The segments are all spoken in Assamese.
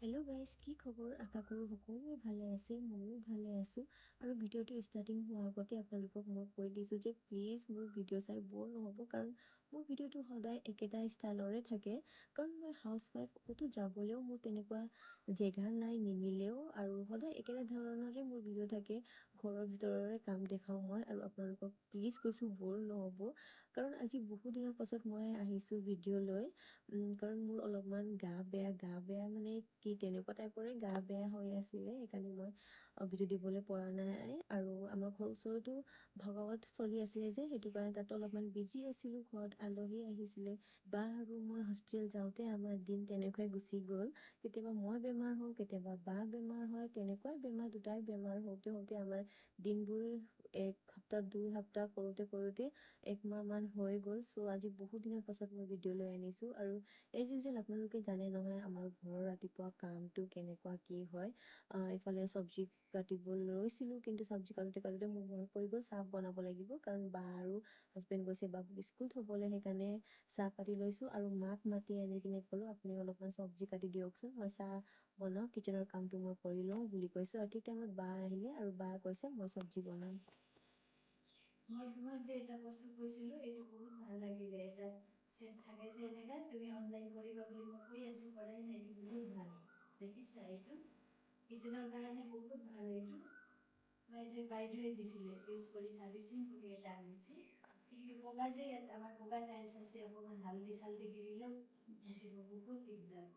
হেল্ল' গাইজ, কি খবৰ? আশা কৰোঁ সকলোৱে ভালে আছে, ময়ো ভালে আছোঁ। আৰু ভিডিঅ'টো ষ্টাৰ্টিং হোৱাৰ আগতে আপোনালোকক মই কৈ দিছোঁ যে প্লিজ মোৰ ভিডিঅ' চাই ব'ৰ নহ'ব, কাৰণ মোৰ ভিডিঅ'টো সদায় একেটা ষ্টাইলৰে থাকে। কাৰণ মই হাউচৱাইফ, ক'তো যাবলৈও মোৰ তেনেকুৱা জেগা নাই, নিমিলেও, আৰু সদায় একেটা ধৰণৰে মোৰ ভিডিঅ' থাকে। ঘৰৰ ভিতৰৰে কাম দেখাওঁ মই, আৰু আপোনালোকক প্লিজ কৈছোঁ ব'ৰ নহ'ব, কাৰণ আজি বহুত দিনৰ পাছত মই আহিছোঁ ভিডিঅ' লৈ। কাৰণ মোৰ অলপমান গা বেয়া মানে কি তেনেকুৱা টাইপৰে গা বেয়া হৈ আছিলে, সেইকাৰণে মই ভিডিঅ' দিবলৈ পৰা নাই। আৰু আমাৰ ঘৰৰ ওচৰতো ভগৱত চলি আছিলে যে, সেইটো কাৰণে তাতো অলপমান বিজি আছিলোঁ। ঘৰত আলহী আহিছিলে, বা আৰু মই হস্পিটেল যাওঁতে আমাৰ দিন তেনেকুৱাই গুচি গ'ল। কেতিয়াবা মই বেমাৰ হওঁ, কেতিয়াবা বা বেমাৰ হয়, তেনেকুৱাই বেমাৰ, দুটাই বেমাৰ হওঁতে আমাৰ দিনবোৰ 1 সপ্তাহ 2 সপ্তাহ কৰোঁতে একমাহ মান হৈ গ'ল। চ' আজি বহুত দিনৰ পাছত মই ভিডিঅ' লৈ আনিছোঁ। আৰু এজ ইউজুৱেল আপোনালোকে জানে নহয় আমাৰ ঘৰৰ ৰাতিপুৱা কামটো কেনেকুৱা কি হয়। এইফালে চব্জি কাটিব লৈছিলোঁ, কিন্তু চব্জি কাটোতে মোৰ মনত পৰি গ'ল চাহ বনাব লাগিব, কাৰণ বা আৰু হাজবেণ্ড গৈছে বাবুক স্কুল থ'বলৈ, সেইকাৰণে চাহ পাতি লৈছোঁ। আৰু মাক মাতি আনি কিনে ক'লোঁ আপুনি অলপমান চব্জি কাটি দিয়কচোন, মই চাহ বনাওঁ, কিচেনৰ কামটো মই কৰি লওঁ বুলি কৈছোঁ। আৰু ঠিক টাইমত বা আহিলে, আৰু বা কৈছে মই চব্জি বনাম। মই তোমাক যে এটা বস্তু কৈছিলোঁ, এইটো বহুত ভাল লাগিলে। এটা চেট থাকে যে এনেকা, তুমি অনলাইন কৰিবা বুলি মই কৈ আছোঁ, কৰাই নাই। এইটো বহুত ভাল, দেখিছা? এইটো কিচেনৰ কাৰণে বহুত ভাল। এইটো বাইদেৱে দিছিলে, ইউজ কৰি চাবিচোন বুলি এটা আনিছে। কিন্তু বগা যে ইয়াত আমাৰ বগা টাইলছ আছে, অকণমান হালধি চালধি গিৰিলেও মুচিব বহুত দিগদাৰ।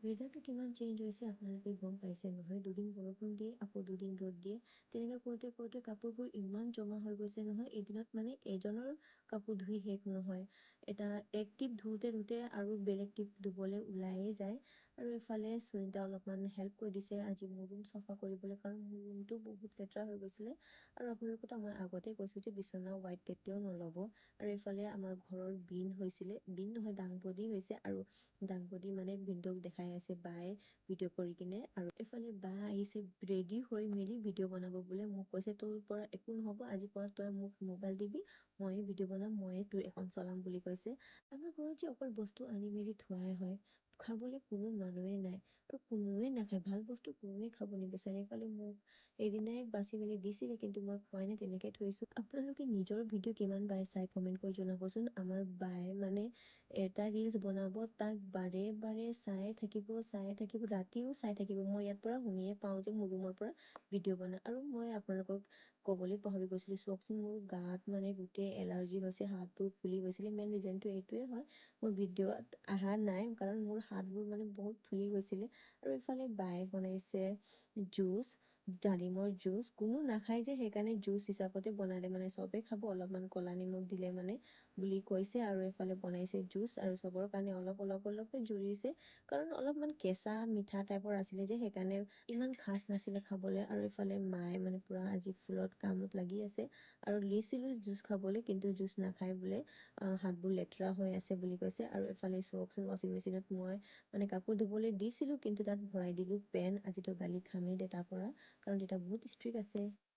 ৱেডাৰটো কিমান চেঞ্জ হৈছে আপোনালোকে গম পাইছে নহয়। দুদিন বৰষুণ দিয়ে, আকৌ দুদিন ৰ'দ দিয়ে। তেনেকৈ কৰোঁতে কাপোৰবোৰ ইমান জমা হৈ গৈছে নহয়, এদিনত মানে এজনৰ কাপোৰ ধুই শেষ নহয়। এক টিপ ধুওঁতে আৰু বেলেগ টিপ ধুবলৈ ওলায়ে যায়। আৰু এইফালে সুনিতা অলপমান হেল্প কৰি দিছে আজি মোৰ ৰুম চাফা কৰিবলৈ, কাৰণ মোৰ ৰুমটো বহুত লেতেৰা হৈ গৈছিলে। আৰু আপোনালোকতো মই আগতে কৈছোঁ যে বিচনা হোৱাইট কেতিয়াও নল'ব। আৰু এইফালে আমাৰ ঘৰৰ বিন হৈছিলে, বিন নহয় দাংবডি হৈছে, আৰু দাংবডি মানে ভিনদেউক দেখাই আছে বায়ে ভিডিঅ' কৰি কিনে। আৰু এইফালে বা আহিছে ৰেডি হৈ মেলি ভিডিঅ' বনাব বোলে। মোক কৈছে তোৰ পৰা একো নহ'ব, আজিৰ পৰা তই মোক মোবাইল দিবি, ময়ে ভিডিঅ' বনাম, ময়ে তোৰ এখন চলাম বুলি কৈছে। আমাৰ ঘৰত যে অকল বস্তু আনি মেলি থোৱাই হয়, খাবলৈ কোনো মানুহে নাই, আৰু কোনোৱে নাখায়, ভাল বস্তু কোনোৱে খাব নিবিচাৰে। এইফালে মোক এদিনাই বাচি মেলি দিছিলে, কিন্তু মই খোৱাই নাই, তেনেকৈ থৈছোঁ। আপোনালোকে নিজৰ ভিডিঅ' কিমান বাৰ চাই কমেণ্ট কৰি জনাবচোন। আমাৰ বায়ে মানে এটা ৰিলচ বনাব, তাক বাৰে বাৰে চাই থাকিব, ৰাতিও চাই থাকিব। মই ইয়াৰ পৰা শুনিয়ে পাওঁ যে মোৰ ৰুমৰ পৰা ভিডিঅ' বনাই। আৰু মই আপোনালোকক ক'বলৈ পাহৰি গৈছিলোঁ, চাওকচোন মোৰ গাত মানে গোটেই এলাৰ্জি হৈছে, হাতবোৰ ফুলি গৈছিলে। মেইন ৰিজনটো এইটোৱে হয়, মোৰ ভিডিঅ'ত অহা নাই, কাৰণ মোৰ হাতবোৰ মানে বহুত ফুলি গৈছিলে। আৰু এইফালে বায়ে বনাইছে জুচ, ডালিমৰ জুচ। কোনো নাখায় যে, সেইকাৰণে জুচ হিচাপতে বনালে, মানে চবে খাব, অলপমান ক'লা নিমখ দিলে মানে বুলি কৈছে। আৰু এইফালে বনাইছে জুচ, আৰু চবৰ কাৰণে অলপে জুৰিছে, কাৰণ অলপমান কেঁচা মিঠা টাইপৰ আছিলে যে, সেইকাৰণে ইমান খাচ নাছিলে খাবলৈ। আৰু এইফালে মায়ে মানে পুৰা আজি ফুলত কামত লাগি আছে। আৰু দিছিলোঁ জুচ খাবলৈ, কিন্তু জুচ নাখায় বোলে, হাতবোৰ লেতেৰা হৈ আছে বুলি কৈছে। আৰু এইফালে চাওকচোন ৱাশ্বিং মেচিনত মই মানে কাপোৰ ধুবলৈ দিছিলোঁ, কিন্তু তাত ভৰাই দিলোঁ পেন। আজিতো গালি খামেই দেউতাৰ পৰা, কাৰণ দেউতা বহুত ষ্ট্ৰিক্ট আছে।